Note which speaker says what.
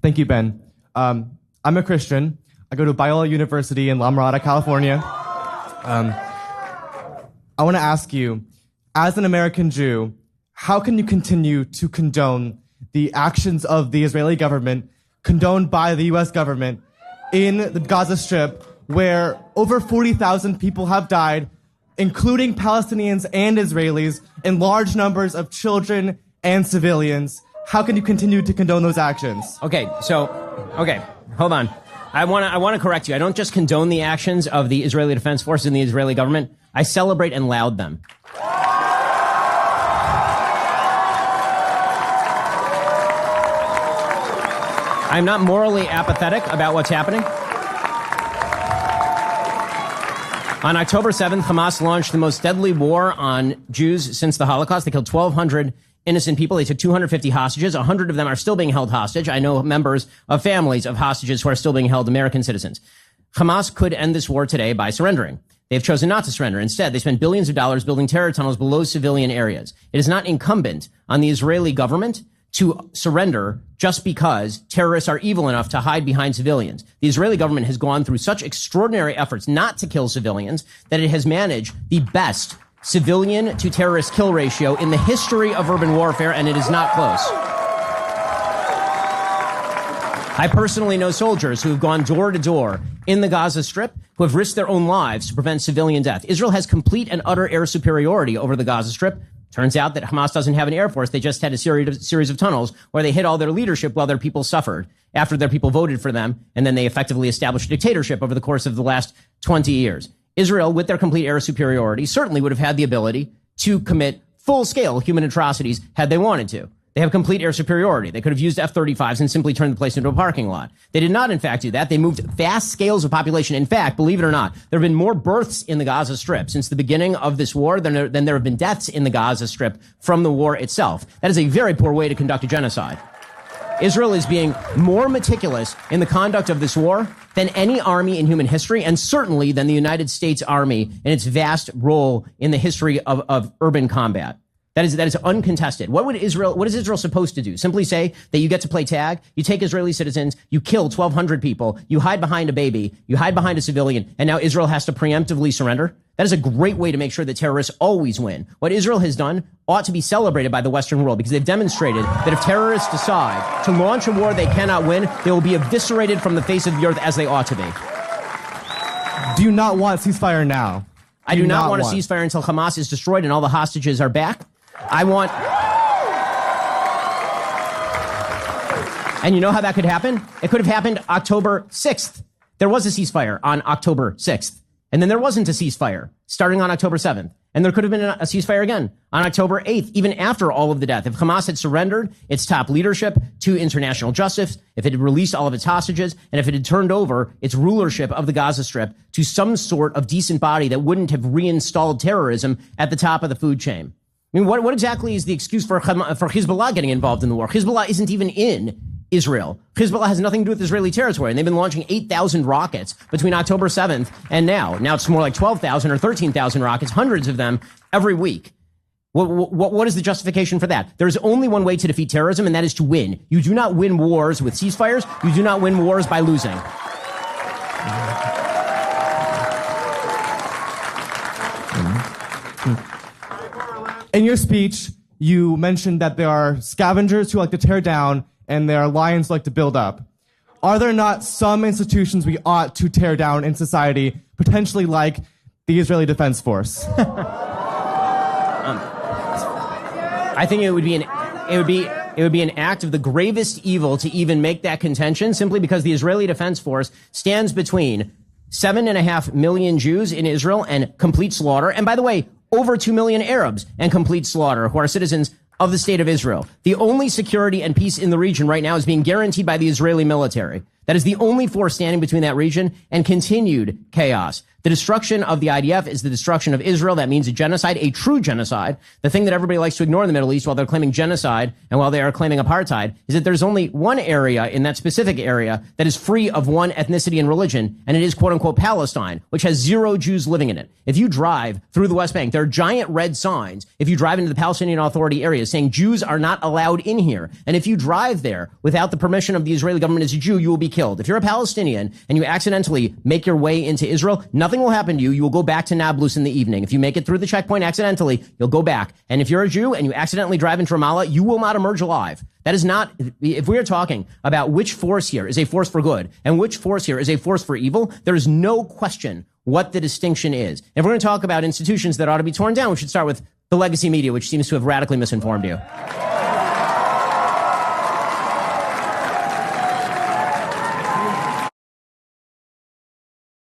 Speaker 1: Thank you, Ben. I'm a Christian. I go to Biola University in La Mirada, California. I want to ask you, as an American Jew, how can you continue to condone the actions of the Israeli government, condoned by the U.S. government, in the Gaza Strip, where over 40,000 people have died, including Palestinians and Israelis, and large numbers of children and civilians? How can you continue to condone those actions?
Speaker 2: Okay, hold on. I want to correct you. I don't just condone the actions of the Israeli Defense Forces and the Israeli government. I celebrate and laud them. I'm not morally apathetic about what's happening. On October 7th, Hamas launched the most deadly war on Jews since the Holocaust. They killed 1,200 innocent people. They took 250 hostages. 100 of them are still being held hostage. I know members of families of hostages who are still being held, American citizens. Hamas could end this war today by surrendering. They've chosen not to surrender. Instead, they spent billions of dollars building terror tunnels below civilian areas. It is not incumbent on the Israeli government to surrender just because terrorists are evil enough to hide behind civilians. The Israeli government has gone through such extraordinary efforts not to kill civilians that it has managed the best civilian to terrorist kill ratio in the history of urban warfare, and it is not close. I personally know soldiers who have gone door to door in the Gaza Strip who have risked their own lives to prevent civilian death. Israel has complete and utter air superiority over the Gaza Strip. Turns out that Hamas doesn't have an air force. They just had a series of tunnels where they hid all their leadership while their people suffered after their people voted for them, and then they effectively established a dictatorship over the course of the last 20 years. Israel, with their complete air superiority, certainly would have had the ability to commit full-scale human atrocities had they wanted to. They have complete air superiority. They could have used F-35s and simply turned the place into a parking lot. They did not, in fact, do that. They moved vast scales of population. In fact, believe it or not, there have been more births in the Gaza Strip since the beginning of this war than there have been deaths in the Gaza Strip from the war itself. That is a very poor way to conduct a genocide. Israel is being more meticulous in the conduct of this war than any army in human history, and certainly than the United States Army in its vast role in the history of urban combat. That is uncontested. What is Israel supposed to do? Simply say that you get to play tag, you take Israeli citizens, you kill 1,200 people, you hide behind a baby, you hide behind a civilian, and now Israel has to preemptively surrender? That is a great way to make sure that terrorists always win. What Israel has done ought to be celebrated by the Western world, because they've demonstrated that if terrorists decide to launch a war they cannot win, they will be eviscerated from the face of the earth, as they ought to be.
Speaker 1: Do you not want a ceasefire now?
Speaker 2: I do not want a ceasefire until Hamas is destroyed and all the hostages are back. And you know how that could happen? It could have happened October 6th. There was a ceasefire on October 6th. And then there wasn't a ceasefire starting on October 7th. And there could have been a ceasefire again on October 8th, even after all of the death. If Hamas had surrendered its top leadership to international justice, if it had released all of its hostages, and if it had turned over its rulership of the Gaza Strip to some sort of decent body that wouldn't have reinstalled terrorism at the top of the food chain. I mean, what exactly is the excuse for Hezbollah getting involved in the war? Hezbollah isn't even in Israel. Hezbollah has nothing to do with Israeli territory, and they've been launching 8,000 rockets between October 7th and now. Now it's more like 12,000 or 13,000 rockets, hundreds of them every week. What is the justification for that? There is only one way to defeat terrorism, and that is to win. You do not win wars with ceasefires. You do not win wars by losing.
Speaker 1: In your speech, you mentioned that there are scavengers who like to tear down and there are lions who like to build up. Are there not some institutions we ought to tear down in society, potentially like the Israeli Defense Force?
Speaker 2: I think it would be an act of the gravest evil to even make that contention, simply because the Israeli Defense Force stands between 7.5 million Jews in Israel and complete slaughter. And by the way, over 2 million Arabs and complete slaughter who are citizens of the state of Israel. The only security and peace in the region right now is being guaranteed by the Israeli military. That is the only force standing between that region and continued chaos. The destruction of the IDF is the destruction of Israel. That means a genocide, a true genocide. The thing that everybody likes to ignore in the Middle East while they're claiming genocide and while they are claiming apartheid is that there's only one area in that specific area that is free of one ethnicity and religion, and it is quote unquote Palestine, which has 0 Jews living in it. If you drive through the West Bank, there are giant red signs if you drive into the Palestinian Authority areas saying Jews are not allowed in here. And if you drive there without the permission of the Israeli government as a Jew, you will be killed. If you're a Palestinian and you accidentally make your way into Israel, nothing will happen to you. You will go back to Nablus in the evening. If you make it through the checkpoint accidentally, you'll go back. And if you're a Jew and you accidentally drive into Ramallah, you will not emerge alive. That is not, if we are talking about which force here is a force for good and which force here is a force for evil, there is no question what the distinction is. If we're going to talk about institutions that ought to be torn down, we should start with the legacy media, which seems to have radically misinformed you.